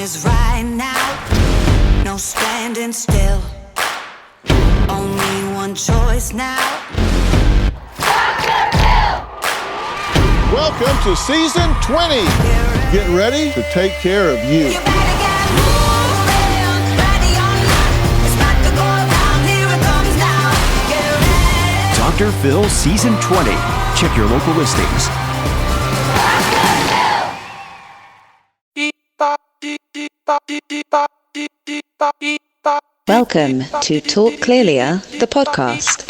is right now. No standing still. Only one choice now. Welcome to season 20. Get ready to take care of you. You better get moving. Ready or not, it's about to go down. Here it comes now. Get ready. Dr. Phil Season 20. Check your local listings. Welcome to Talk Clearlier, the podcast,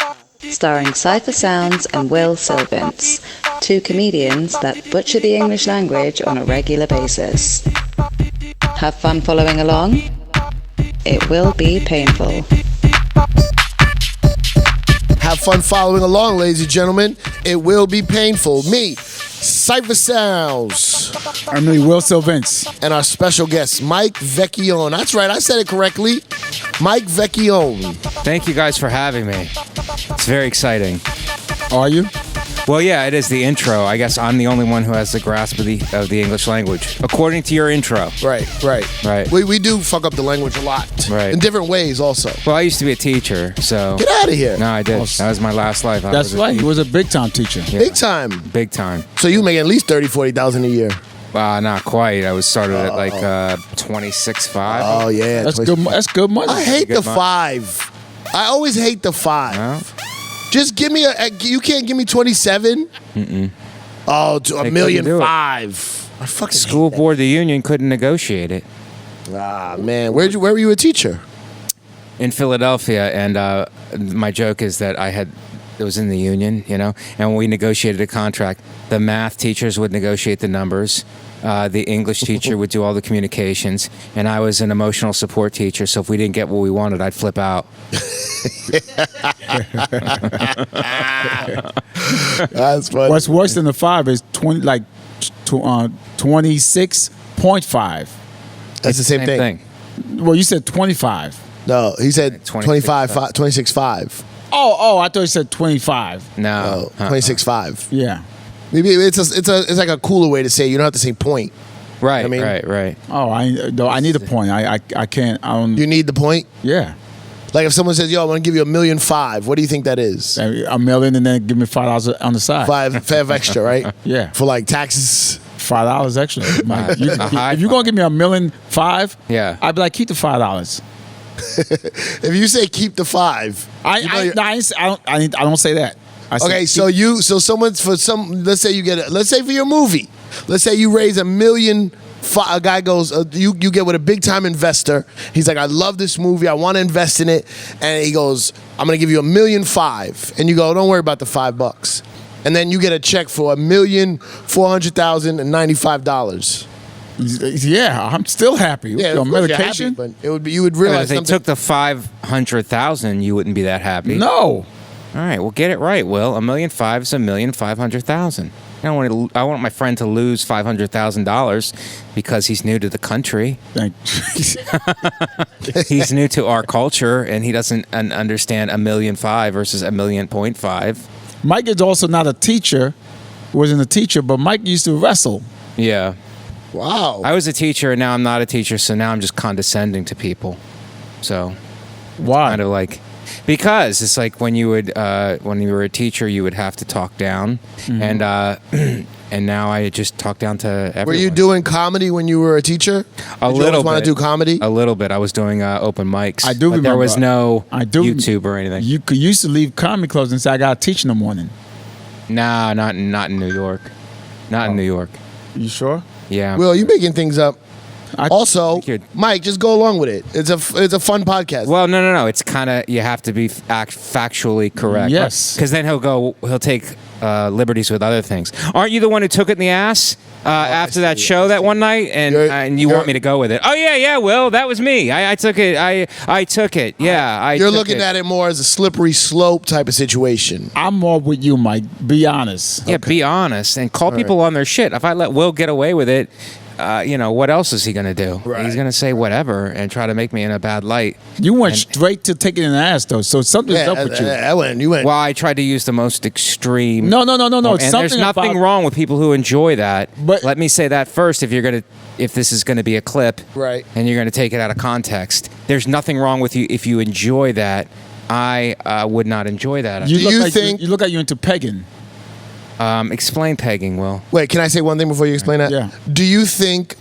starring Cypher Sounds and Will Sylvance, two comedians that butcher the English language on a regular basis. Have fun following along? It will be painful. Have fun following along, ladies and gentlemen. It will be painful. Me, Cypher Sounds. I'm Will Sylvance. And our special guest, Mike Vecchione. That's right, I said it correctly. Mike Vecchione. Thank you guys for having me. It's very exciting. Are you? Well, yeah, it is the intro. I guess I'm the only one who has the grasp of the English language, according to your intro. Right. We do fuck up the language a lot. Right. In different ways also. Well, I used to be a teacher, so... Get out of here. No, I did. That was my last life. That's right. He was a big-time teacher. Yeah. Big time. Big time. So you make at least $30,000, $40,000 a year. Not quite. I was started at like 26.5. Oh, yeah. That's good. That's good money. I hate the Good money. 5. I always hate the 5. No? Just give me you can't give me 27? Mm-mm. Oh, They $1.5 million. couldn't do it. I fucking School hate board, the union couldn't negotiate it. that. Ah, man. Where were you a teacher? In Philadelphia, and my joke is that it was in the union, you know, and when we negotiated a contract, the math teachers would negotiate the numbers, the English teacher would do all the communications, and I was an emotional support teacher, so if we didn't get what we wanted, I'd flip out. That's funny. What's worse than the 5 is 26.5. That's the same thing. Well, you said 25. No, he said 26.5. Oh, I thought you said 25. No. 26.5. Yeah. Maybe it's like a cooler way to say it. You don't have to say point. Right, I mean- right. Oh, I need a point. I can't. I don't. You need the point? Yeah. Like if someone says, yo, I want to give you $1.5 million, what do you think that is? $1 million and then give me $5 on the side. Five extra, right? Yeah. For like taxes. $5 extra. Mike. high If you're gonna give me $1.5 million, Yeah. I'd be like, keep the $5. If you say keep the 5, I don't say that. I say okay, keep- so someone's let's say let's say for your movie, let's say you raise $1 million. A guy goes, you get with a big time investor. He's like, I love this movie. I want to invest in it. And he goes, I'm going to give you $1.5 million. And you go, don't worry about the $5. And then you get a check for $1,400,095. Yeah, I'm still happy. Yeah, Your of course you're medication? happy, but it would be, you would If realize they something. took the 500,000, you wouldn't be that happy. No. All right, well, get it right, Will. $1.5 million is $1,500,000. I want my friend to lose $500,000 because he's new to the country. Thank He's new to our culture, and he doesn't understand $1.5 million versus $1.5 million. Mike is also not a teacher. Wasn't a teacher, but Mike used to wrestle. Yeah. Wow. I was a teacher, and now I'm not a teacher, so now I'm just condescending to people. So Why? kind of like... Because it's like when you were a teacher, you would have to talk down, and now I just talk down to everyone. Were you doing comedy when you were a teacher? a Did you little always want bit? to do comedy? A little bit. I was doing open mics. I do but remember. there was no I do. YouTube or anything. You used to leave comedy clubs and say, I got to teach in the morning. Nah, not in New York. Not in New York. You sure? Yeah. Will, you making things up. I Also, think you're- Mike, just go along with it. It's a fun podcast. Well, no. It's kind of, you have to be factually correct. Yes. Because then he'll take liberties with other things. Aren't you the one who took it in the ass after that show that one night? And you want me to go with it? Oh, yeah, Will, that was me. I took it. I took it. Yeah, You're looking at it more as a slippery slope type of situation. I'm more with you, Mike. Be honest. Yeah, be honest and call people on their shit. If I let Will get away with it, what else is he going to do? Right. He's going to say whatever and try to make me in a bad light. You went straight to taking an ass though, so something's up with you. You went. Well, I tried to use the most extreme. No. And there's Something nothing about- wrong with people who enjoy that. But- let me say that first. If this is going to be a clip, Right. and you're going to take it out of context, there's nothing wrong with you if you enjoy that. I would not enjoy that. You Do look you like think- you look like you're into pegging? Explain pegging, Will. Wait, can I say one thing before you explain that? Yeah. Do you think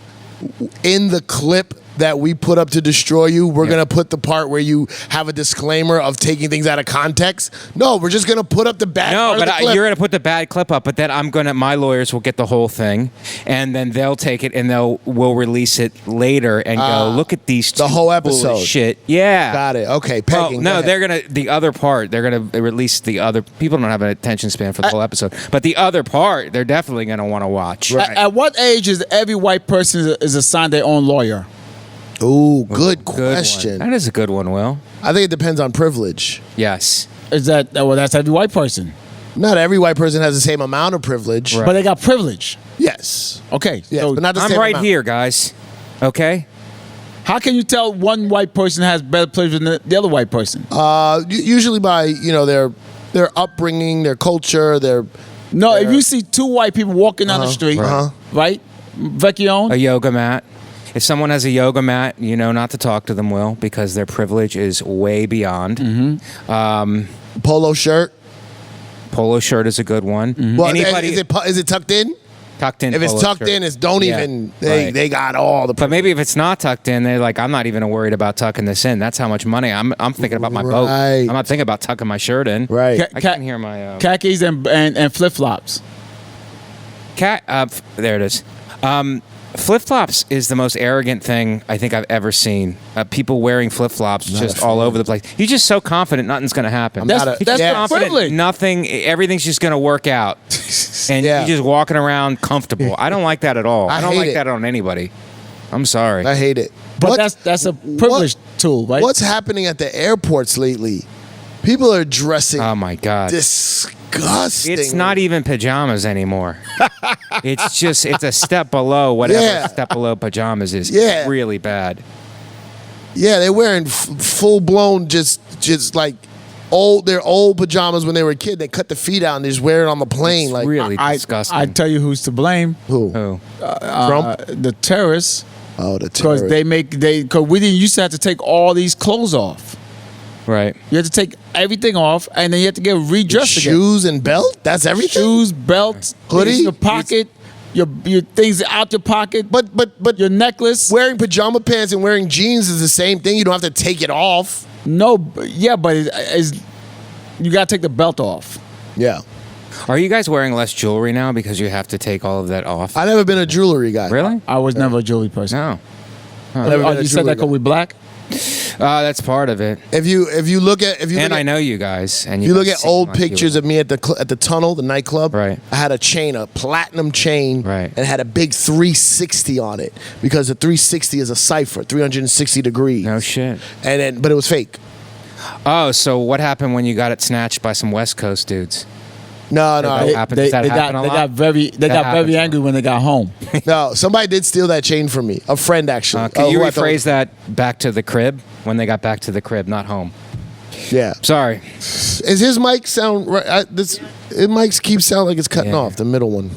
in the clip that we put up to destroy you, we're going to put the part where you have a disclaimer of taking things out of context? No, we're just going to put up the bad No, part but of the clip. you're gonna put the bad clip up, but then my lawyers will get the whole thing, and then they'll take it and we'll release it later and go, look at these two the whole full of episode. shit. Yeah, Got it. Okay, Well, pegging. no, go ahead. the other part. They're gonna release the other. People don't have an attention span for the whole episode, but the other part, they're definitely gonna want to watch. Right. At what age is every white person is assigned their own lawyer? Ooh, good Good question. one. That is a good one, Will. I think it depends on privilege. Yes. Is that that's every white person? Not every white person has the same amount of privilege. Right. But they got privilege. Yes. Okay, Yes, so but not the I'm same right amount. here, guys. Okay. how can you tell one white person has better privilege than the other white person? Usually by their upbringing, their culture, their No, if you see two white people walking down the street, right? Vecchione, A yoga mat. If someone has a yoga mat, you know not to talk to them, Will, because their privilege is way beyond. Mm-hmm. Polo shirt. Polo shirt is a good one. Well, Anybody is it tucked in? tucked in? If it's polo tucked shirt. in, it's don't Yeah, even. right. They got all the. But maybe if it's not tucked in, they're like, I'm not even worried about tucking this in. That's how much money I'm thinking about my boat. Right. I'm not thinking about tucking my shirt in. Right. Ca- I can hear my khakis and flip flops. cat. There it is. Flip flops is the most arrogant thing I think I've ever seen. People wearing flip flops just all over the place. You're just so confident nothing's going to happen. That's You're that's just the confident privilege. nothing. Everything's just going to work out, and Yeah. you're just walking around comfortable. I don't like that at all. I I don't hate like it. that on anybody. I'm sorry. I hate it. But What- that's a privilege tool, right? What's happening at the airports lately? People are dressing Oh my god. disgusting. It's not even pajamas anymore. It's a step below whatever Yeah. step below pajamas is. Yeah. It's really bad. Yeah, they're wearing full blown just like their old pajamas when they were a kid. They cut the feet out and they just wear it on the plane. It's like really disgusting. I tell you who's to blame. who? Who? Trump? The terrorists, Oh, the because terrorists. because we didn't used to have to take all these clothes off. Right. You have to take everything off, and then you have to get redressed again. Shoes and belt. That's everything. Shoes, belts, Hoodie? your pocket, your things out your pocket, But your necklace. wearing pajama pants and wearing jeans is the same thing. You don't have to take it off. No, but you got to take the belt off. Yeah. Are you guys wearing less jewelry now because you have to take all of that off? I never been a jewelry guy. Really? I was never a jewelry person. No. I never Oh, been a you said jewelry that guy. because we black? That's part of it. If you look at And I know you guys. And you look guys at seem old like you pictures would. of me at the tunnel, the nightclub. Right. I had a platinum chain. Right. And it had a big 360 on it because the 360 is a cipher, 360 degrees. No shit. But it was fake. Oh, so what happened when you got it snatched by some West Coast dudes? No, That happened. Does that happen a lot? got very happens a angry when they got home. no. Somebody did steal that chain from me. A friend actually. Can you who I thought- rephrase that back to the crib? When they got back to the crib, not home. Yeah. Sorry. Is his mic sound right? His mics keep sounding like it's cutting Yeah. off, the middle one.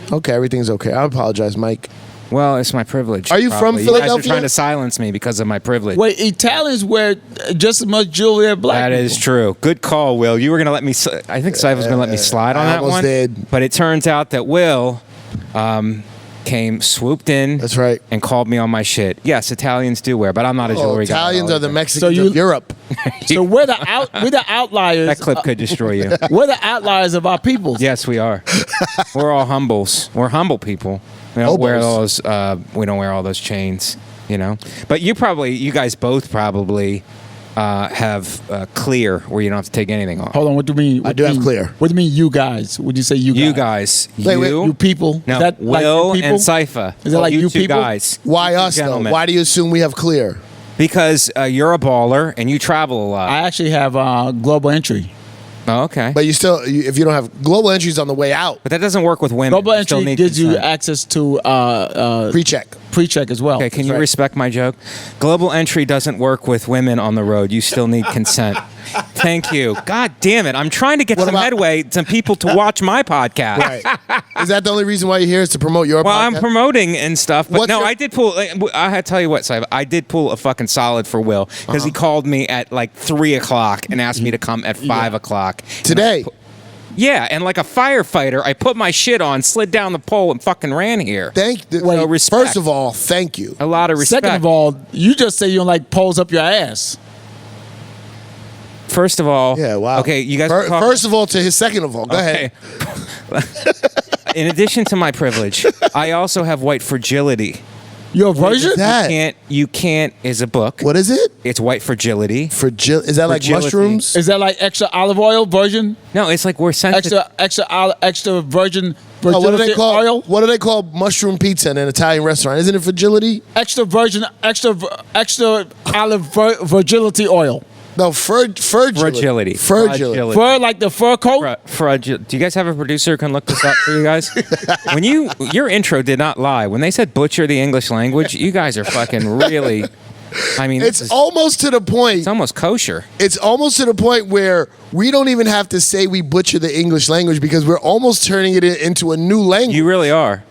Okay, everything's okay. I apologize, Mike. Well, it's my privilege. Are you from probably. You guys are Philadelphia? trying to silence me because of my privilege. Wait, Italians wear just as much jewelry as black That people. is true. Good call, Will. You were going to let me. I think Syph was going to let me slide on I that almost one. did. But it turns out that Will swooped in. That's right. And called me on my shit. Yes, Italians do wear, but I'm not a jewelry guy. Italians at all are the either. Mexicans So you- of Europe. So we're the outliers. That clip could destroy you. We're the outliers of our people. Yes, we are. We're all humbles. We're humble people. We don't wear Hobos. those. We don't wear all those chains. You know. But you guys both probably have clear where you don't have to take anything off. Hold on, what do you mean? I do have clear. What do you mean, you guys? Would you say you guys? You guys. Wait, You people? No, Is that like Will you people? and Sypha. Is that like you two people? guys? Why us Gentlemen. though? Why do you assume we have clear? Because you're a baller and you travel a lot. I actually have global entry. Oh, okay. But if you don't have global entries on the way out, But that doesn't work with women. Global You still entry need gives you consent. access to pre-check. pre-check as well. Okay, can you right. respect my joke? Global entry doesn't work with women on the road. You still need consent. Thank you. God damn it. I'm trying to get What some about- headway, some people to watch my podcast. Right. Is that the only reason why you're here is to promote your Well, podcast? I'm promoting and stuff, but What's no, your- I did pull. I had to tell you what, Simon. I did pull a fucking solid for Will because he called me at like 3 o'clock and asked me to come at 5 o'clock Today. Yeah, and like a firefighter, I put my shit on, slid down the pole, and fucking ran here. Wait, first of all, thank you. A lot of respect. Second of all, you just say you don't like poles up your ass. First of all, Yeah, wow. Okay, you guys. First of all to his second of all. Go ahead. In addition to my privilege, I also have white fragility. You're a virgin? that? You can't is a book. What is it? It's white fragility. Is that like Fragility. mushrooms? Is that like extra olive oil virgin? No, it's like we're sensitive. Extra virgin Oh, what do they call oil? What do they call mushroom pizza in an Italian restaurant? Isn't it fragility? Extra olive virgility oil. No, fragility. Fragility. Fragility. Fur like the fur coat? Do you guys have a producer who can look this up for you guys? When your intro did not lie. When they said butcher the English language, you guys are fucking really. I mean, It's almost to the point. It's almost kosher. It's almost to the point where we don't even have to say we butcher the English language because we're almost turning it into a new language. You really are.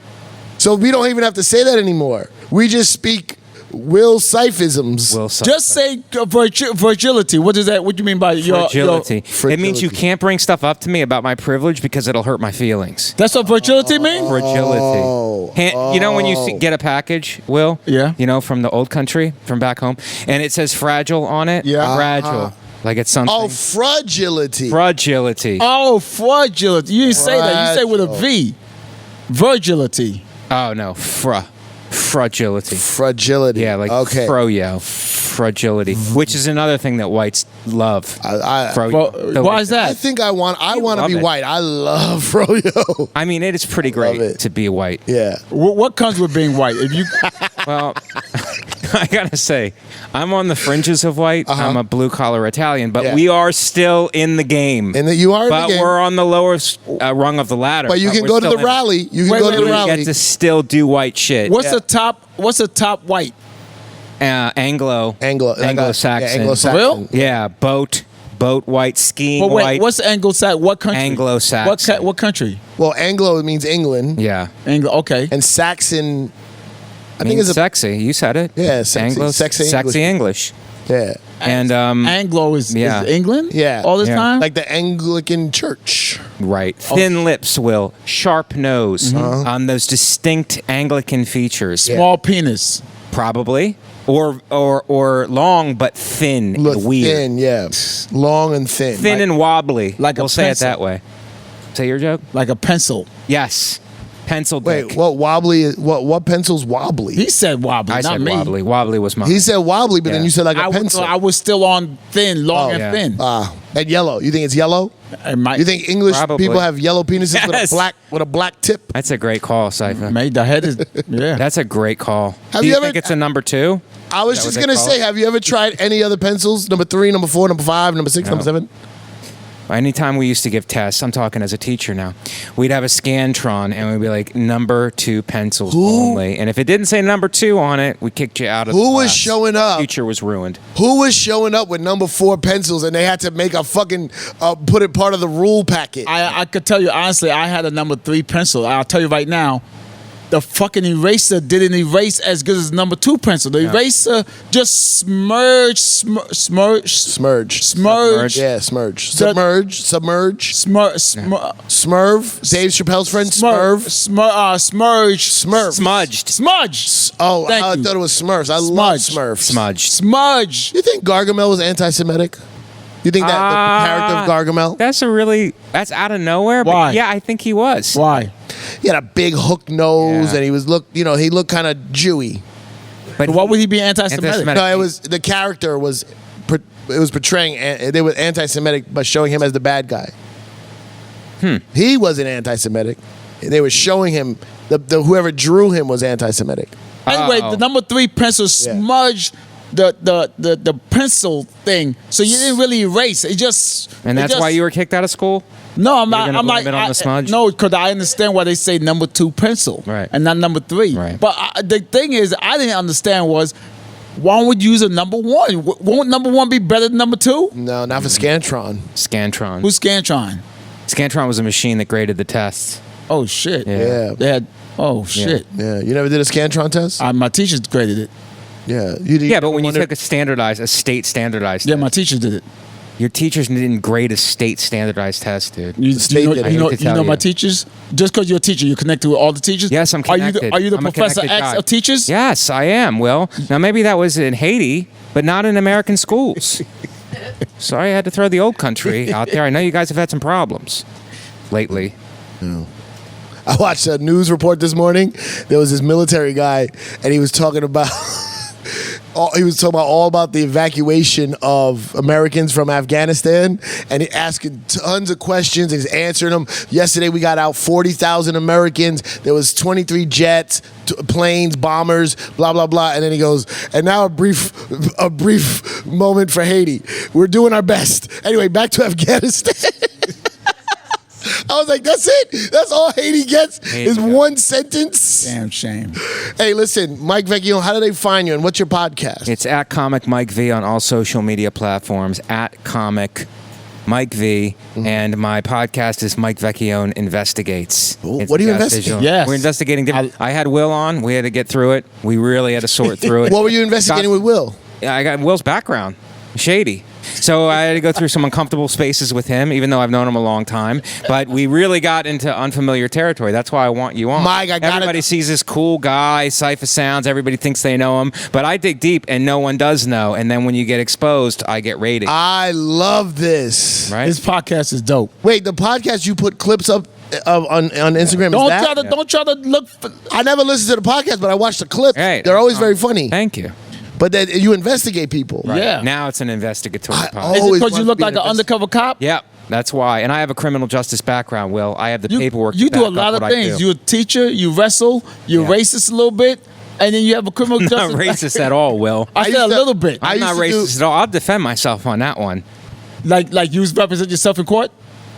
So we don't even have to say that anymore. We just speak Will Syphisms. Just say virgility. What is that? What do you mean by your Fragility. Fragility. It means you can't bring stuff up to me about my privilege because it'll hurt my feelings. That's what virgility means? Fragility. You know when you get a package, Will? Yeah. You know, from the old country, from back home, and it says fragile on it? Yeah. Fragile. Like it's something. Oh, fragility. Fragility. Oh, fragility. You didn't say that. You say with a V. Virgility. Oh, no. Fragility. Fragility. Yeah, like okay. froyo. Fragility. Which is another thing that whites love. Froyo. Why is I that? think I want to love be it. white. I love froyo. I mean, it is pretty love great it. to be white. Yeah. What comes with being white? If you Well, I gotta say, I'm on the fringes of white. I'm a blue collar Italian, but Yeah. we are still in the game. And that you are in but the game. we're on the lowest rung of the ladder. But you can we're go to still the in it. rally. You can Wait, go wait, to the wait. rally. Get to still do white shit. what's the top white? Anglo-Saxon. Yeah, Anglo-Saxon. Real? Yeah, boat white, skiing But wait, white. what's Anglo-Saxon? What country? Anglo-Saxon. What country? Well, Anglo means England. Yeah. Okay. And Saxon, I think Means it's a sexy. You said it. Yeah, sexy. Sexy English. yeah, And Anglo is yeah. England? Yeah. All this Yeah. time? like the Anglican Church. right. Thin lips, Will. Sharp nose. On those distinct Anglican features. Small penis. Probably. Or long but thin Look and weird. thin, yeah, long and thin. Thin and wobbly. Like a we'll say it pencil. that way. Say your joke? Like a pencil. Yes. Pencil dick. Wait, what wobbly? What pencil's wobbly? He said wobbly, I not said me. wobbly. Wobbly was mine. He said wobbly, but then Yeah. you said like a I pencil. was still on thin, long and yeah. thin. And yellow. You think it's yellow? It might, You think English Probably. people have yellow penises Yes. with a black tip? That's a great call, Cypher. made the head is yeah. That's a great call. Have Do you you ever- think it's a number 2? I was Is that just what they gonna call say, it? have you ever tried any other pencils? Number 3, number 4, number 5, number 6, number 7? Anytime we used to give tests, I'm talking as a teacher now, we'd have a Scantron and we'd be like, number 2 pencils only. And if it didn't say number 2 on it, we kicked you out of the Who was class. showing up? Future was ruined. Who was showing up with number 4 pencils and they had to make a fucking put it part of the rule packet? I could tell you honestly, I had a number 3 pencil. I'll tell you right now, the fucking eraser didn't erase as good as number 2 pencil. The eraser just smudged. Yeah, smurge. Submerge. Smurve. Dave Chappelle's friend. Smurve. Smudged. Smudged. Oh, Thank I you. thought it was Smurfs. I love Smudge. Smurfs. Smudged. Smudge. You think Gargamel was anti-Semitic? You think that the character of Gargamel? That's out of nowhere. But Why? yeah, I think he was. Why? He had a big hook nose, Yeah. and he looked kind of Jewy. But Why would he be anti-Semitic? Anti-Semitic. No, it was the character was portraying. They were anti-Semitic by showing him as the bad guy. He wasn't anti-Semitic. They were showing him the whoever drew him was anti-Semitic. Anyway, Oh. the number 3 pencil Yeah. smudged the pencil thing, so you didn't really erase. It just And that's why you were kicked out of school? No, I'm not. gonna I'm blame like, it on the smudge? no, because I understand why they say number 2 pencil, Right. and not number 3. Right. But the thing is, I didn't understand was why would you use a number 1? Won't number 1 be better than number 2? No, not for Scantron. Scantron. Who's Scantron? Scantron was a machine that graded the tests. Oh shit. Yeah. They had. Oh shit. Yeah, you never did a Scantron test? My teachers graded it. Yeah. Yeah, but when you took a state standardized Yeah, test, my teachers did it. your teachers didn't grade a state standardized test, dude. state did it. You know, I hate to tell my you. teachers. Just because you're a teacher, you're connected with all the teachers. Yes, I'm connected. Are you the I'm a Professor connected X guy. of teachers? Yes, I am. Well, now maybe that was in Haiti, but not in American schools. Sorry I had to throw the old country out there. I know you guys have had some problems lately. I watched a news report this morning. There was this military guy, and he was talking about all about the evacuation of Americans from Afghanistan, and he asking tons of questions and he's answering them. Yesterday we got out 40,000 Americans. There was 23 jets, planes, bombers, blah blah blah. And then he goes, and now a brief moment for Haiti. We're doing our best. Anyway, back to Afghanistan. I was like, that's it? That's all Haiti gets is one sentence? Damn shame. Hey, listen, Mike Vecchione, how do they find you and what's your podcast? It's at Comic Mike V on all social media platforms, at Comic Mike V, and my podcast is Mike Vecchione Investigates. Oh, It's what do you got investigate? visual- Yes. We're investigating different. I had Will on. We had to get through it. We really had to sort through it. What were you investigating with Will? I got Will's background, shady. So I had to go through some uncomfortable spaces with him, even though I've known him a long time. But we really got into unfamiliar territory. That's why I want you on. Mike, I gotta- Everybody sees this cool guy, Cypher Sounds. Everybody thinks they know him. But I dig deep, and no one does know. And then when you get exposed, I get rated. I love this. Right? This podcast is dope. Wait, the podcast you put clips up on Instagram Don't is that? don't try to look. I never listened to the podcast, but I watched the clips. Hey, They're always very funny. Thank you. But then you investigate people. Right. Yeah. Now it's an investigatory I podcast. Is it always because you wanted look to be like an an undercover cop? Yep, that's why. And I have a criminal justice background, Will. I have the paperwork. You to do a back lot up of what I things. do. You're a teacher. You wrestle. You're Yeah. racist a little bit, and then you have a criminal Not justice. racist at all, Will. I I said used a to- little bit. I I'm not used to racist at all. I'll defend myself on that one. Like you represent yourself in court.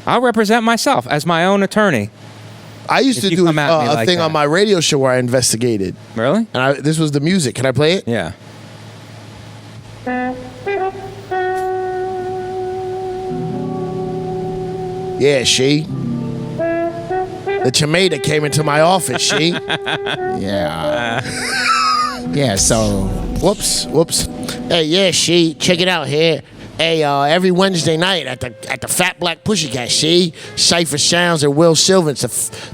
I'll represent myself as my own attorney. I used If to you do come at me a like thing that. on my radio show where I investigated. Really? And this was the music. Can I play it? Yeah. Yeah, she. The tomato came into my office, she. Yeah. Yeah. So Whoops. Hey, yeah, she. Check it out here. Hey, every Wednesday night at the Fat Black Pussycat, she. Cypher Sounds and Will Sylvans,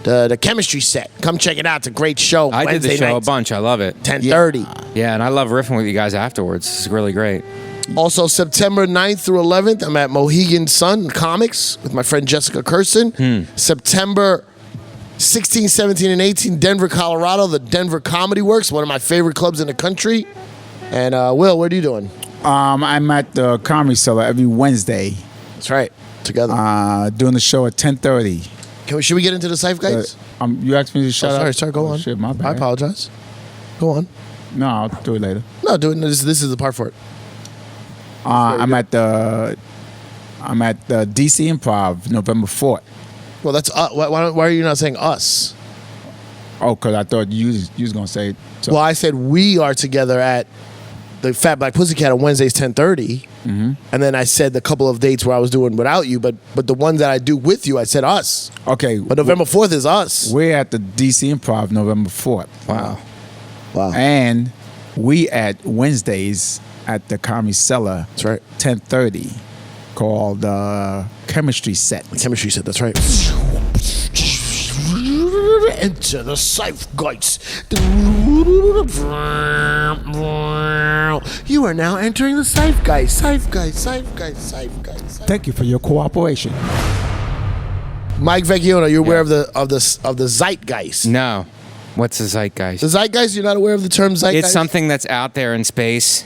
the chemistry set. Come check it out. It's a great show. I did the Wednesday show nights, a bunch. I love it. 10:30. Yeah, and I love riffing with you guys afterwards. It's really great. Also, September 9th through 11th, I'm at Mohegan Sun Comics with my friend Jessica Kirsten. September 16, 17, and 18, Denver, Colorado, the Denver Comedy Works, one of my favorite clubs in the country. And Will, what are you doing? I'm at the Comedy Cellar every Wednesday, That's right, together. doing the show at 10:30. Should we get into the Cypher guys? You asked me to shut up. Sorry, go Oh, on. Shit, my bad. I apologize. Go on. No, I'll do it later. No, do it. This is the part for it. I'm at the DC Improv November 4th. Well, that's why are you not saying us? Oh, because I thought you was gonna say. So. Well, I said we are together at the Fat Black Pussycat on Wednesdays 10:30, and then I said the couple of dates where I was doing without you, but the ones that I do with you, I said us. Okay, But November 4th is us. we're at the DC Improv November 4th. Wow. Wow, And we at Wednesdays at the Comedy Cellar. that's right. 10:30, called Chemistry Set. Chemistry set. That's right. Enter the Cypher guys. You are now entering the Cypher guys. Cypher guys. Cypher guys. Cypher guys. Thank you for your cooperation. Mike Vecchione, are you aware of the zeitgeist? No. What's the zeitgeist? The zeitgeist, you're not aware of the term zeitgeist? It's something that's out there in space,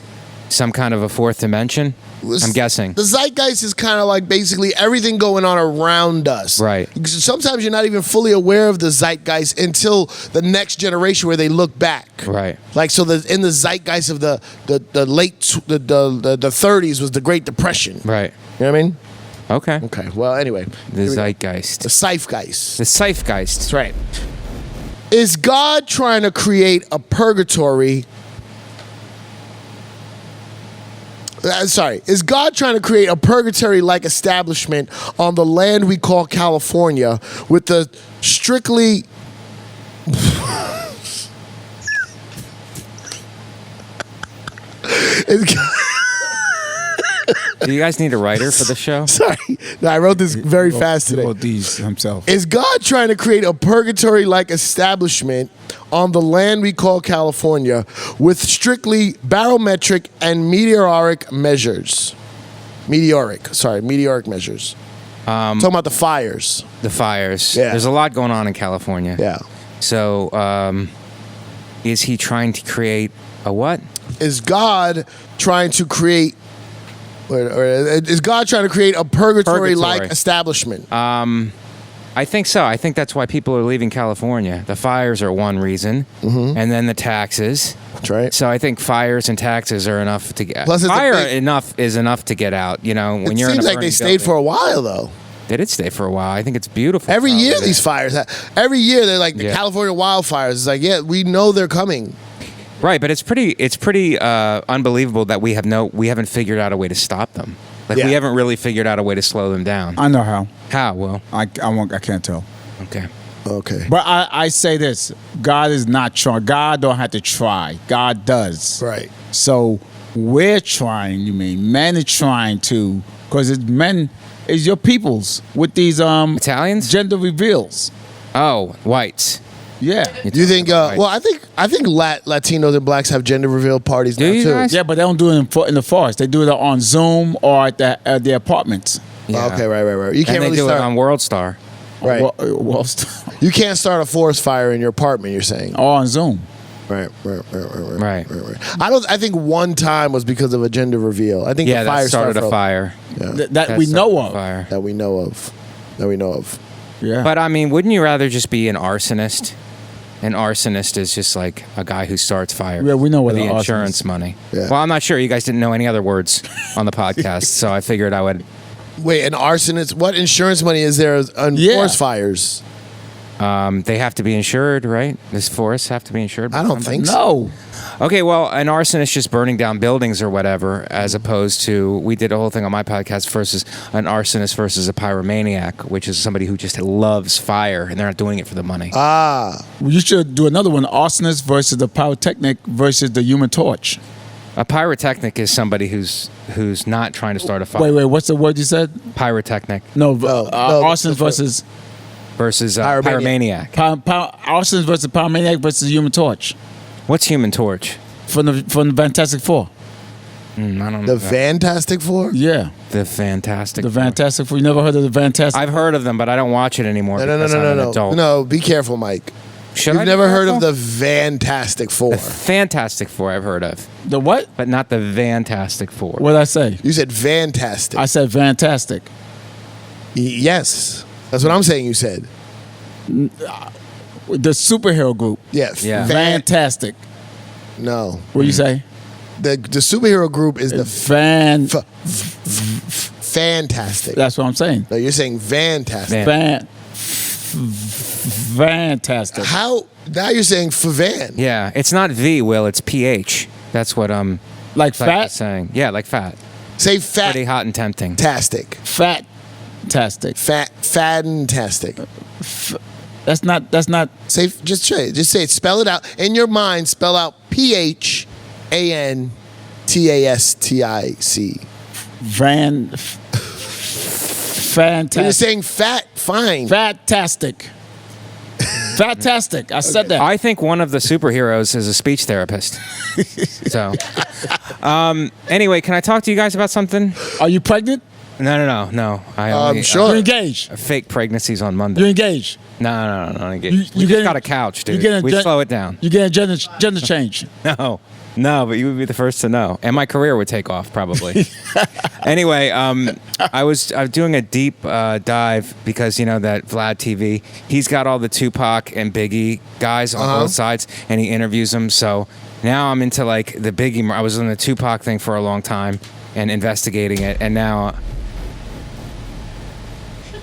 some kind of a fourth dimension. I'm guessing. The zeitgeist is kind of like basically everything going on around us. Right. Sometimes you're not even fully aware of the zeitgeist until the next generation where they look back. Right. Like so, in the zeitgeist of the late the 30s was the Great Depression. Right. You know what I mean? Okay. Okay. Well, anyway, The zeitgeist. the zeitgeist. The zeitgeist. That's right. Is God trying to create a purgatory? Is God trying to create a purgatory-like establishment on the land we call California with the strictly... Do you guys need a writer for the show? Sorry. No, I wrote this very fast today. Wrote these himself. Is God trying to create a purgatory-like establishment on the land we call California with strictly barometric and meteoric measures? Meteoric measures. Talking about the fires. The fires. Yeah. There's a lot going on in California. Yeah. So, is he trying to create a what? Is God trying to create... Or is God trying to create a purgatory-like Purgatory. establishment? I think so. I think that's why people are leaving California. The fires are one reason, and then the taxes. That's right. So I think fires and taxes are enough to get. Plus it's a fire big- is enough to get out. You know, when It you're in seems a like they burning stayed for building. a while, though. They did stay for a while. I think it's beautiful. Every year probably. these fires, every year they're like the Yeah. California wildfires. It's like, yeah, we know they're coming. Right, but it's pretty unbelievable that we haven't figured out a way to stop them. Like Yeah. we haven't really figured out a way to slow them down. I know how. How? Will? I can't tell. Okay. Okay. But I say this: God is not trying. God don't have to try. God does. Right. So we're trying. You mean men are trying to? Because it's men. It's your peoples with these Italians? gender reveals. Oh, whites. Yeah. Do you think? Right. Well, I think Latinos and blacks have gender reveal parties Do now you too. guys? Yeah, but they don't do it in the forest. They do it on Zoom or at the apartments. Yeah. Okay, right. You can't And they really do start. it on World Star. Right. Well, You can't start a forest fire in your apartment. You're saying. or on Zoom. Right. Right. I think one time was because of a gender reveal. I think Yeah, the fire that started a from- fire. Yeah. That we know of. Fire. That we know of. Yeah. But I mean, wouldn't you rather just be an arsonist? An arsonist is just like a guy who starts fires. Yeah, we know what for the an arsonist insurance is. money. Yeah. Well, I'm not sure. You guys didn't know any other words on the podcast, so I figured I would. Wait, an arsonist? What insurance money is there on Yeah. forest fires? They have to be insured, right? Does forests have to be insured? I don't think so. no. Okay, well, an arsonist just burning down buildings or whatever, as opposed to we did a whole thing on my podcast versus an arsonist versus a pyromaniac, which is somebody who just loves fire and they're not doing it for the money. You should do another one: arsonist versus the pyrotechnic versus the Human Torch. A pyrotechnic is somebody who's not trying to start a fire. Wait, what's the word you said? Pyrotechnic No, no, arsonist versus versus Pyromaniac. pyromaniac. arsonist versus pyromaniac versus Human Torch What's Human Torch? from the Fantastic Four. I don't know. The that. Fantastic Four? Yeah, The Fantastic. the Four. Fantastic Four. You never heard of the Fantastic? I've heard of them, but I don't watch it anymore. because I'm an adult. No, be careful, Mike. Should I You've be never heard careful? of the Fantastic Four. The Fantastic Four. I've heard of, The what? but not the Fantastic Four. What did I say? You said fantastic. I said fantastic. Yes. That's what I'm saying you said. The superhero group. Yes. Yeah. Fantastic. No. What do you say? The superhero group is the fantastic. That's what I'm saying. No, you're saying fantastic. Fantastic. How? Now you're saying van. Yeah, it's not V, Will. It's PH. That's what Like fat? saying. Yeah, like fat. Say Pretty hot and tempting. fantastic. Fat-tastic. Fantastic. That's not Say just say it. Spell it out in your mind. Spell out PHANTASTIC. fantastic. You're saying fat. Fine. Fantastic. Fantastic. I said that. I think one of the superheroes is a speech therapist. So, anyway, can I talk to you guys about something? Are you pregnant? No. I only, sure. You're engaged. fake pregnancies on Monday. You're engaged. No, not engaged. You We just getting- got a couch, dude. you getting We gen- slow it down. You get a gender change. No, but you would be the first to know, and my career would take off probably. Anyway, I was doing a deep dive because you know that Vlad TV, he's got all the Tupac and Biggie guys on both sides, and he interviews them. So now I'm into like the Biggie. I was on the Tupac thing for a long time and investigating it, and now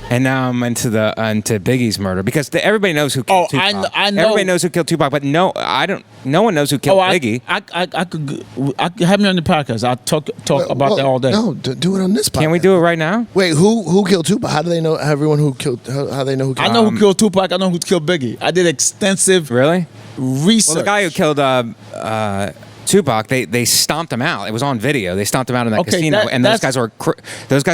I'm into Biggie's murder because everybody knows who killed Tupac. I know. Everybody knows who killed Tupac, but no one knows who killed Biggie. I could have me on the podcast. I'll talk about that all day. No, do it on this podcast. Can we do it right now? Wait, who killed Tupac? How do they know everyone who killed? How they know who killed? I know who killed Tupac. I know who killed Biggie. I did extensive Really? research. Well, the guy who killed Tupac, they stomped him out. It was on video. They stomped him out in that casino, and those guys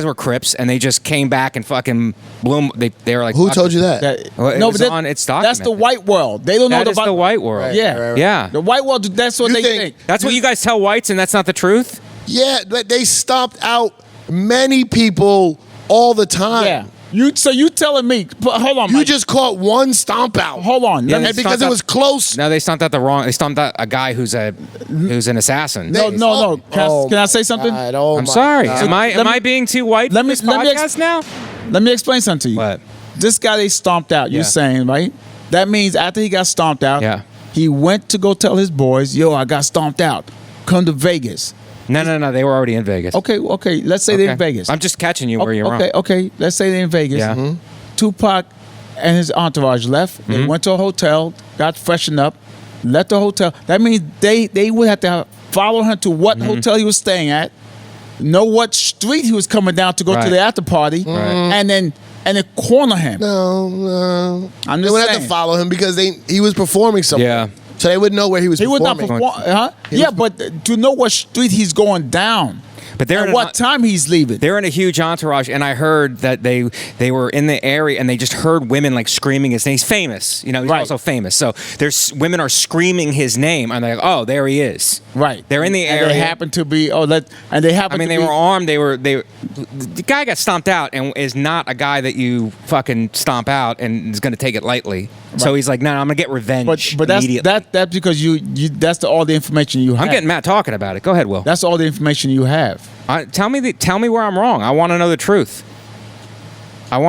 were Crips, and they just came back and fucking blew him. They were like, Who told you that? Well, it was on. It's That's the documented. white world. They don't know That is about the white world. Right, Yeah, right. Yeah. The white world. That's what You they think- think. That's what you guys tell whites, and that's not the truth. Yeah, but they stomped out many people all the time. Yeah. So you telling me? But hold on, You Mike. just caught one stomp out. Hold on. Yeah, Let me- And because it was close. No, they stomped out They stomped out a guy who's an assassin. No. Can I say something? God, oh I'm my sorry. God. Am I being too white let for me- this let me ex- podcast now? Let me explain something to you. What? This guy they stomped out. Yeah. You're saying, right? That means after he got stomped out, Yeah. he went to go tell his boys, "Yo, I got stomped out. Come to Vegas." No. They were already in Vegas. Okay. Let's say they're in Vegas. I'm just catching you where you're wrong. Okay. Let's say they're in Vegas. Yeah. Mhm. Tupac and his entourage left. Mm-hmm. They went to a hotel, got freshened up, left the hotel. That means they would have to follow him to what Mm-hmm. hotel he was staying at, know what street he was coming down to go to Right. the after party, and then corner him. No. I'm They just would have to saying. follow him because he was performing somewhere. Yeah. So they would know where he was He would not performing. perform, huh? Yeah, but to know what street he's going down, But they're and in what time he's leaving. They're in a huge entourage, and I heard that they were in the area, and they just heard women like screaming his name. He's famous, you know. He's Right. also famous, so there's women are screaming his name, and they're like, "Oh, there he is." Right. They're in the And area. they happen to be they happen. I mean, to they be, were armed. The guy got stomped out, and is not a guy that you fucking stomp out and is going to take it lightly. So he's like, "No, I'm going to get revenge." But that's immediately. that's because you that's all the information you have. I'm getting mad talking about it. Go ahead, Will. That's all the information you have. Tell me where I'm wrong. I want to know the truth. I'm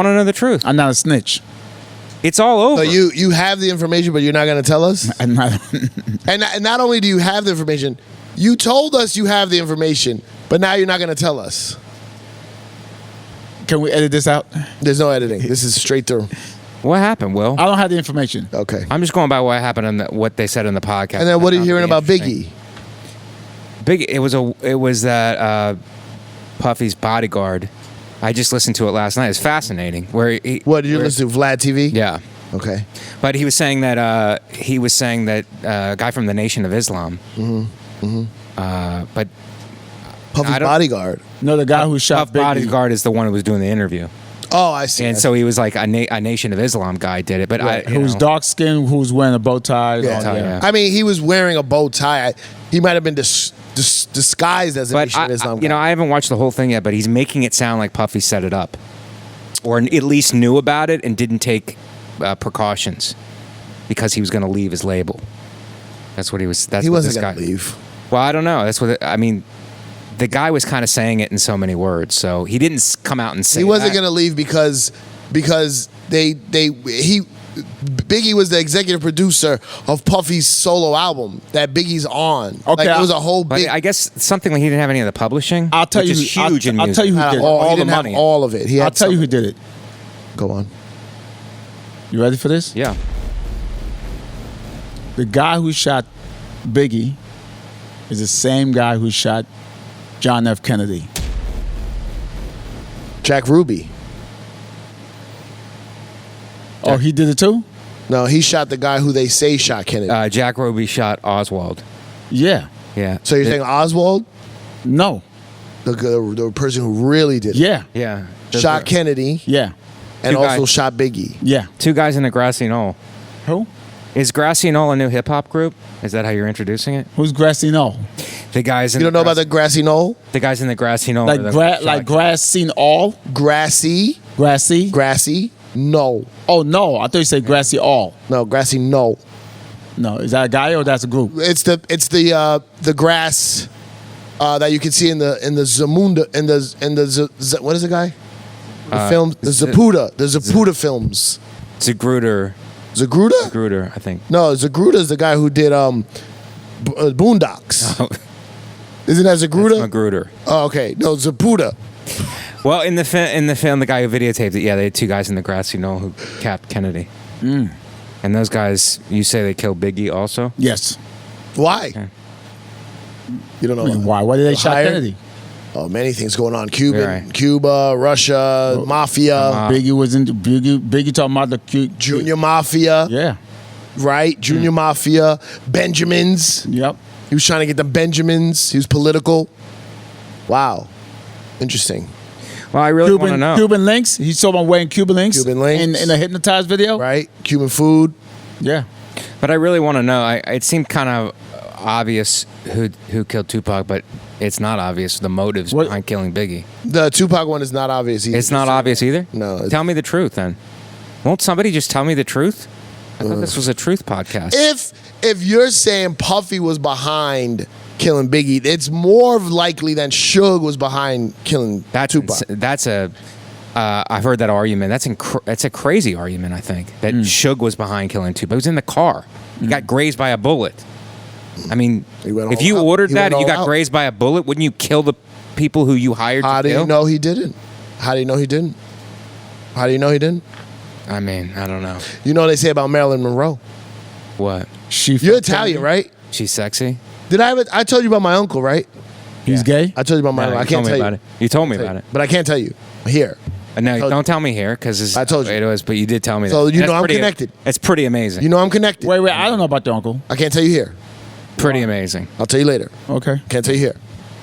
not a snitch. It's all over. So you have the information, but you're not going to tell us? I'm not. And not only do you have the information, you told us you have the information, but now you're not going to tell us. Can we edit this out? There's no editing. This is straight through. What happened, Will? I don't have the information. Okay. I'm just going by what happened and what they said in the podcast. And then what are you That's hearing not about interesting. Biggie? It was that Puffy's bodyguard. I just listened to it last night. It's fascinating. What What did you listen to? Vlad TV? Yeah, Okay. but he was saying that a guy from the Nation of Islam. But Puffy's I don't- bodyguard. No, the guy who shot Puff Biggie. bodyguard is the one who was doing the interview, Oh, I see. and so he was like a Nation of Islam guy did it. But who's dark skinned, who's wearing a bow tie. Yeah. yeah. I mean, he was wearing a bow tie. He might have been disguised as a But Nation of Islam guy. I haven't watched the whole thing yet. But he's making it sound like Puffy set it up, or at least knew about it and didn't take precautions because he was going to leave his label. That's what he was. That's he what wasn't this going guy. to leave. Well, I don't know. That's what I mean. The guy was kind of saying it in so many words, so he didn't come out and say He wasn't that. going to leave because Biggie was the executive producer of Puffy's solo album that Biggie's on. Okay, Like, it was a whole But big. I guess something like he didn't have any of the publishing. I'll tell which you. is huge in I'll music. tell you who did it. all, all he the didn't have money. all of it. He had I'll tell you who some- did it. Go on. You ready for this? Yeah. The guy who shot Biggie is the same guy who shot John F. Kennedy. Jack Ruby. Oh, he did it too? No, he shot the guy who they say shot Kennedy. Jack Ruby shot Oswald. Yeah. Yeah. so you're saying Oswald, No. the person who really did it, Yeah. Yeah. shot Kennedy Yeah. and Two also guys. shot Biggie. Yeah. Two guys in a grassy knoll. Who? Is Grassy Knoll a new hip hop group? Is that how you're introducing it? Who's Grassy Knoll? The guys in You don't know about the Grassy Knoll? the guys in the Grassy Knoll. Like are the- like Grassy All? Grassy Knoll. Oh no, I thought you said Grassy All. No, Grassy Knoll. No, is that a guy or that's a group? It's the grass that you can see in the Zamunda what is the guy? The film the Zaputa films. Zagruder. Zagruda? Zagruder, I think. No, Zagruda's the guy who did Boondocks. Oh, Isn't that Zagruda? Magruder. Oh, okay. No, Zaputa. Well, in the film, the guy who videotaped it, yeah, they had two guys in the Grassy Knoll who capped Kennedy. And those guys, you say they killed Biggie also? Yes. Why? You don't know Why? Why did they shot Higher? Kennedy? Oh, many things going on. Right. Cuba, Russia, Mafia, Biggie was into Biggie talking about the Junior Mafia, Yeah. right? Junior Mafia, Benjamins. Yep. He was trying to get the Benjamins. He was political. Wow. Interesting. Well, I really want to know. Cuban links. He's talking about wearing Cuban links. Cuban links. in a hypnotized video. Right? Cuban food. Yeah. But I really want to know. It seemed kind of obvious who killed Tupac, but it's not obvious the motives What- behind killing Biggie. The Tupac one is not obvious either. It's not obvious either? No, it's- Tell me the truth then. Won't somebody just tell me the truth? I thought this was a truth podcast. If you're saying Puffy was behind killing Biggie, it's more likely than Suge was behind killing Tupac. I've heard that argument. That's a crazy argument, I think, that Suge was behind killing Tupac. He was in the car. He got grazed by a bullet. I mean, He went if all you out. ordered He that went and you all got out. grazed by a bullet, wouldn't you kill the people who you hired How to do kill? you know he didn't? How do you know he didn't? How do you know he didn't? I mean, I don't know. You know what they say about Marilyn Monroe. What? You're Italian, right? She's sexy? I told you about my uncle, right? He's gay. I told you about my No, uncle. I you can't told me tell about you. it. You told me about it. But I can't tell you. Here. No, told- don't tell me here because I told you. It was, but you did tell me So that. you That's know I'm pretty- connected. It's pretty amazing. You know I'm connected. Wait. I don't know about the uncle. I can't tell you here. Pretty amazing. I'll tell you later. Okay. Can't tell you here.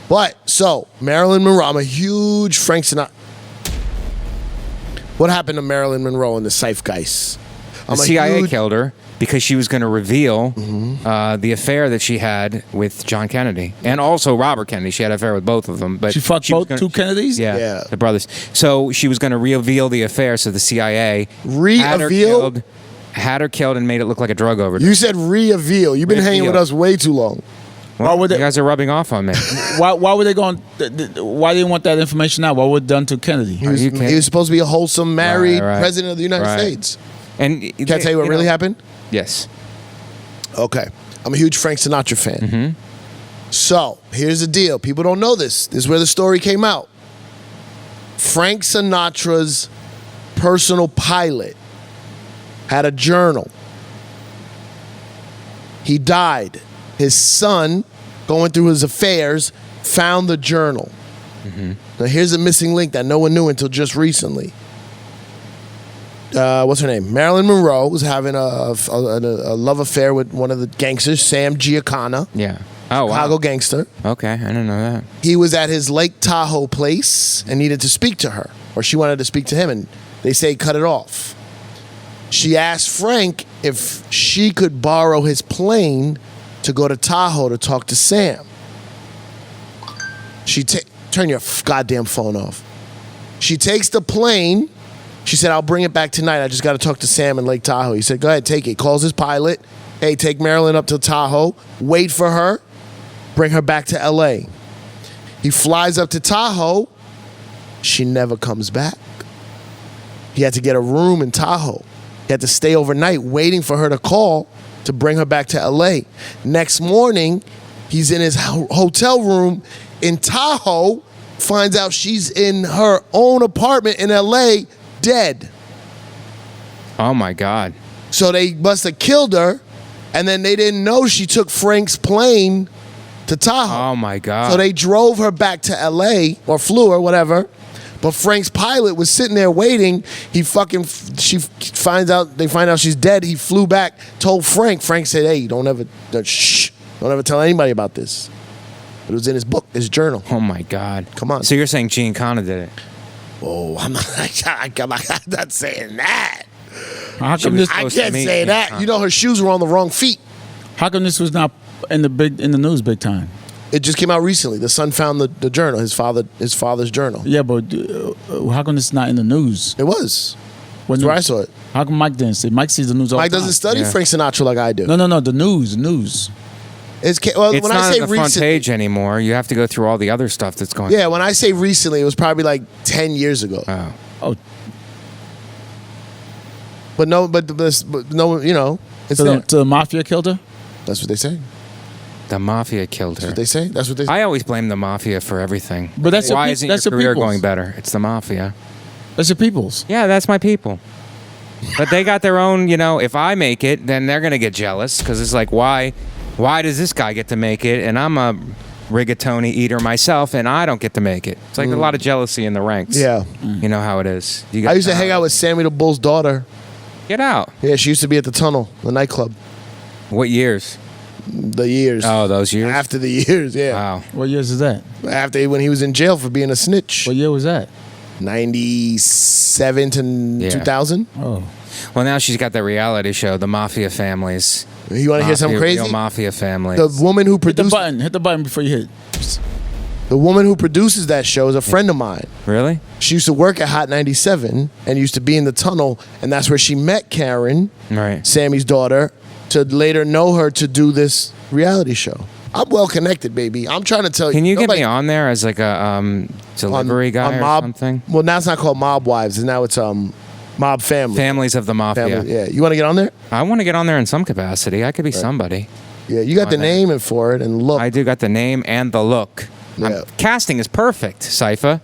But, so, Marilyn Monroe, I'm a huge Frank Sinatra. What happened to Marilyn Monroe in the Zeitgeist? The CIA killed her because she was going to reveal the affair that she had with John Kennedy and also Robert Kennedy. She had an affair with both of them. But She fucked was both two Kennedys? Yeah, Yeah. the brothers. So she was going to reveal the affair. So the CIA Reveal? had her killed and made it look like a drug overdose. You said reveal. You've been hanging with Reveal. us way too long. Well, would they- you guys are rubbing off on me. Why were they going? Why didn't want that information out? What was done to Kennedy? He was, you kidding? he was supposed to be a wholesome, married Right. president of the United Right. States. And Can I tell you what really happened? Yes. Okay. I'm a huge Frank Sinatra fan. Mm-hmm. So, here's the deal. People don't know this. This is where the story came out. Frank Sinatra's personal pilot had a journal. He died. His son, going through his affairs, found the journal. Now, here's a missing link that no one knew until just recently. What's her name? Marilyn Monroe was having a love affair with one of the gangsters, Sam Giancana, Yeah. Oh, wow. Chicago gangster. Okay, I didn't know that. He was at his Lake Tahoe place and needed to speak to her, or she wanted to speak to him, and they say cut it off. She asked Frank if she could borrow his plane to go to Tahoe to talk to Sam. Turn your goddamn phone off. She takes the plane. She said, I'll bring it back tonight. I just got to talk to Sam in Lake Tahoe. He said, go ahead, take it. Calls his pilot. Hey, take Marilyn up to Tahoe. Wait for her. Bring her back to L.A. He flies up to Tahoe. She never comes back. He had to get a room in Tahoe. He had to stay overnight waiting for her to call to bring her back to L.A. Next morning, he's in his hotel room in Tahoe, finds out she's in her own apartment in L.A., dead. Oh my God. So they must have killed her, and then they didn't know she took Frank's plane to Tahoe. Oh my God. So they drove her back to L.A. or flew her, whatever. But Frank's pilot was sitting there waiting. They find out she's dead. He flew back, told Frank. Frank said, "Hey, don't ever tell anybody about this." It was in his book, his journal. Oh my God. Come on. So you're saying Giancana did it? Oh, I'm not saying that. How She come was this? I supposed to can't meet say me. that. You know, her shoes were on the wrong feet. How come this was not in the news big time? It just came out recently. The son found the journal, his father's journal. Yeah, but how come it's not in the news? It was. What That's where I news? saw it. How come Mike didn't see? Mike sees the news all Mike the time. doesn't study Yeah. Frank Sinatra like I do. No, the news. Well, It's when not I say on the front recent, page anymore. You have to go through all the other stuff that's going. yeah, when I say recently, it was probably like 10 years ago. Oh. Oh, But no, you know, it's so there. the mafia killed her. That's what they say. The mafia killed her. That's what they say. That's what they say. I always blame the mafia for everything. But that's why your isn't that's your your career people's. going better? It's the mafia. That's your people's. Yeah, that's my people. But they got their own. You know, if I make it, then they're gonna get jealous because it's like, why does this guy get to make it and I'm a rigatoni eater myself and I don't get to make it? It's like a lot of jealousy in the ranks. Yeah. You know how it is. You I used to hang out with Sammy the Bull's daughter. Get out. Yeah, she used to be at the Tunnel, the nightclub. What years? The years. Oh, those years. After the years, yeah. Wow. What years is that? After when he was in jail for being a snitch. What year was that? 97 to Yeah. 2000. Oh, Well, now she's got the reality show, The Mafia Families. You want to hear something Real crazy? Mafia Families. The woman who hit the produced button. Hit the button before you hit. the woman who produces that show is a friend of mine. Really? She used to work at Hot 97 and used to be in the Tunnel, and that's where she met Karen, Right. Sammy's daughter, to later know her to do this reality show. I'm well connected, baby. I'm trying to tell you. Can you get nobody- me on there as like a delivery guy on or Mob, something? Well, now it's not called Mob Wives, and now it's Mob Family. Families of the Mafia. Family. Yeah, you want to get on there? I want to get on there in some capacity. I could be somebody. Yeah, you got the Why not? name and for it and look. I do got the name and the look. Yeah. Casting is perfect, Cypher.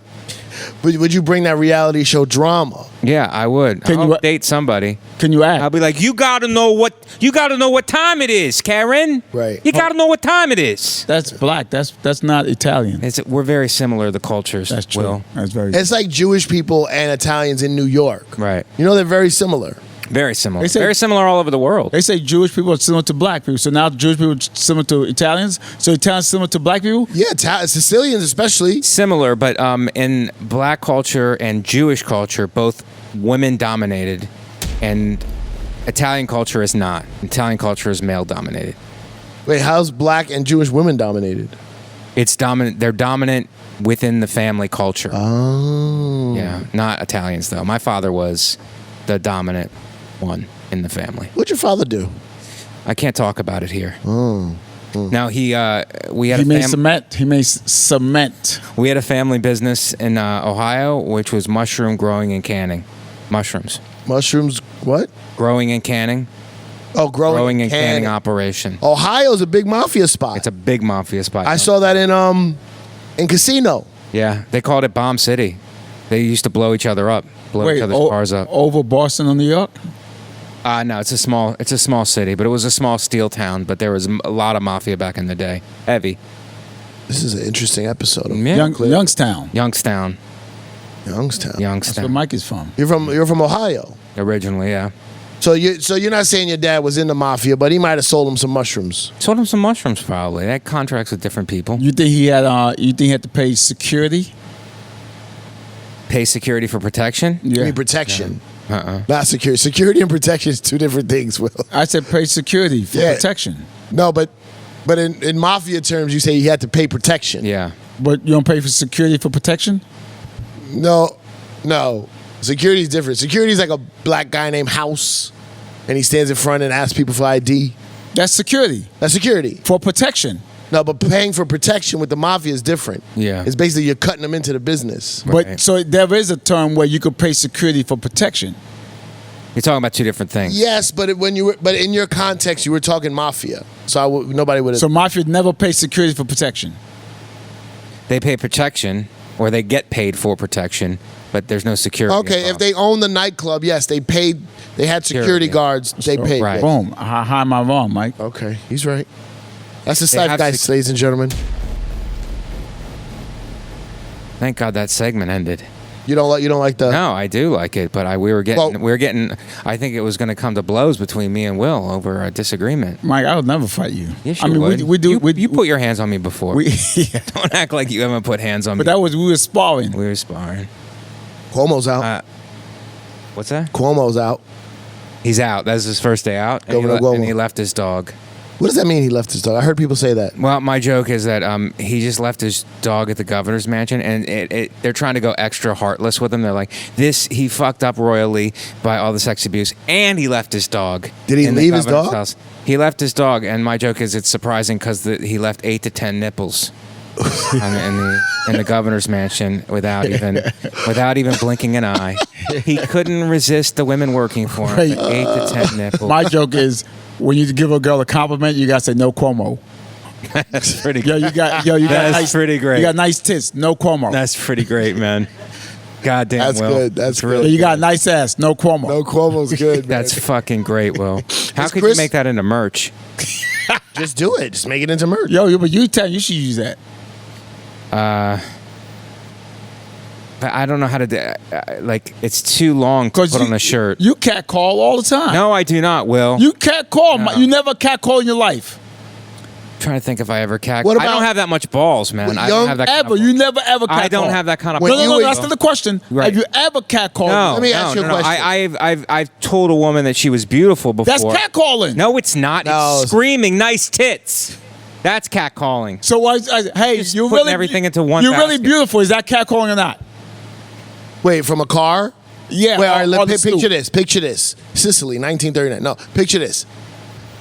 Would you bring that reality show drama? Yeah, I would. Can I'll you- date somebody. Can you act? I'll be like, you gotta know what time it is, Karen. Right. You gotta know what time it is. That's black. That's not Italian. We're very similar, the cultures. That's true. Will. That's very. It's like Jewish people and Italians in New York. Right. You know, they're very similar. Very similar. They say- Very similar all over the world. They say Jewish people are similar to black people. So now Jewish people are similar to Italians. So Italians similar to black people. Yeah, Sicilians especially. Similar, but in black culture and Jewish culture, both women dominated, and Italian culture is not. Italian culture is male dominated. Wait, how's black and Jewish women dominated? It's dominant. They're dominant within the family culture. Oh. Yeah, not Italians though. My father was the dominant one in the family. What'd your father do? I can't talk about it here. Now we had He a made fam- cement. He made cement. we had a family business in Ohio, which was mushroom growing and canning. Mushrooms Mushrooms, what? growing and canning. Oh, Growing and canning canning. operation. Ohio's a big mafia spot. It's a big mafia spot. I saw that in Casino. Yeah, they called it Bomb City. They used to blow each other up, blow each other's cars up. over Boston or New York? No, it's a small city, but it was a small steel town. But there was a lot of mafia back in the day. Heavy. This is an interesting episode of Yeah. Youngstown. Youngstown. Youngstown. That's where Youngstown. Mike is from. You're from Ohio. Originally, yeah. So you're not saying your dad was in the mafia, but he might have sold him some mushrooms. Sold him some mushrooms, probably. They had contracts with different people. You think he had? You think he had to pay security? Pay security for protection? I mean protection. Uh-uh. Not security. Security and protection is two different things, Will. I said pay security for Yeah. protection. No, but in mafia terms, you say you had to pay protection. Yeah. But you don't pay for security for protection? No. Security is different. Security is like a black guy named House, and he stands in front and asks people for ID. That's security That's security. for protection. No, but paying for protection with the mafia is different. Yeah. It's basically you're cutting them into the business. But Right. so there is a term where you could pay security for protection. You're talking about two different things. Yes, but but in your context, you were talking mafia, so nobody would have. So mafia never pay security for protection. They pay protection, or they get paid for protection, but there's no security. Okay, if involved. they own the nightclub, yes, they paid. They had security Security. guards. They paid. right. yes. Boom. How am I wrong, Mike? Okay, he's right. That's the They Cypher have guys, ladies and gentlemen. Thank God that segment ended. You don't like the. No, I do like it, but we were getting. I think it was going to come to blows between me and Will over a disagreement. Mike, I would never fight you. Yes, I you mean, would. we do. You put your hands on me before. yeah. Don't act like you haven't put hands on But me. we were sparring. We were sparring. Cuomo's out. What's that? Cuomo's out. He's out. That's his first day out, and Governor Cuomo. and he left his dog. What does that mean? He left his dog. I heard people say that. Well, my joke is that he just left his dog at the governor's mansion, and they're trying to go extra heartless with him. They're like, he fucked up royally by all the sex abuse, and he left his dog. Did he in the leave his governor's dog? house. He left his dog, and my joke is it's surprising because he left 8 to 10 nipples in the governor's mansion without even blinking an eye. He couldn't resist the women working for him. Right. 8 to 10 nipples. My joke is when you give a girl a compliment, you gotta say no Cuomo. That's pretty. Yo, you got That's nice, pretty great. You got nice tits, no Cuomo. That's pretty great, man. Goddamn, That's Will. good. That's It's good. really Yo, you got a nice ass, no Cuomo. No, Cuomo's good. Man. That's fucking great, Will. How Is could Chris- you make that into merch? Just do it. Just make it into merch. Yo, but you should use that. But I don't know how to do. Like, it's too long to put on a shirt. You cat call all the time. No, I do not, Will. You cat call. No. You never cat call in your life. I'm trying to think if I ever cat. What I don't about- have that much balls, man. What, I don't young- have that. Kind Ever. of You never ever cat I don't call. have that kind of. When No, you no, were- that's not the question. Right. Have you ever cat called? No, Let me ask you a no. question. I've told a woman that she was beautiful before. That's cat calling. No, it's not. No. It's screaming nice tits. That's cat calling. So hey, Just you're putting really everything into one You're really basket. beautiful. Is that cat calling or not? Wait, from a car? Yeah. Wait, all right, on the stoop. picture this. Picture this. Sicily, 1939. No, picture this.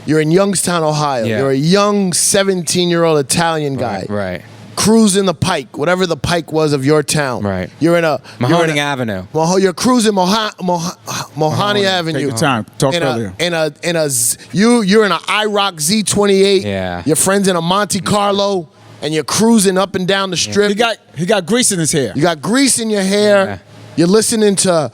You're in Youngstown, Ohio. Yeah. You're a young 17-year-old Italian guy. Right. Cruising the Pike, whatever the Pike was of your town. Right. You're in a Mahoning Avenue. You're cruising Mohani Avenue. Take your time. Talk in earlier. You're in a IROC Z28. Yeah. Your friend's in a Monte Carlo, and you're cruising up and down the strip. He got grease in his hair. You got grease in your hair. Yeah. You're listening to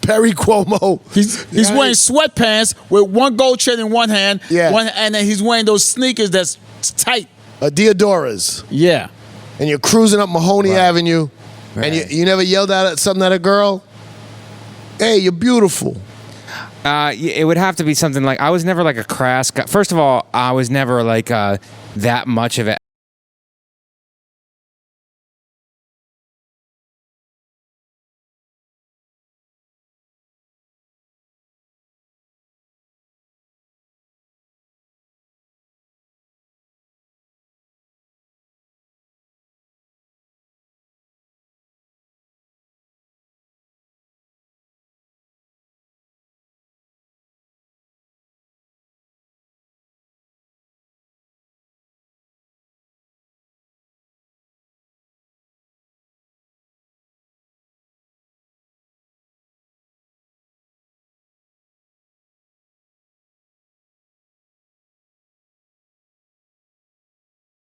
Perry Cuomo. He's wearing sweatpants with one gold chain in one hand. Yeah. And then he's wearing those sneakers that's tight. Diodoras. Yeah. And you're cruising up Mahoney Avenue, and Right. you never yelled out at something at a girl. Hey, you're beautiful. It would have to be something like I was never like a crass guy. First of all, I was never like that much of an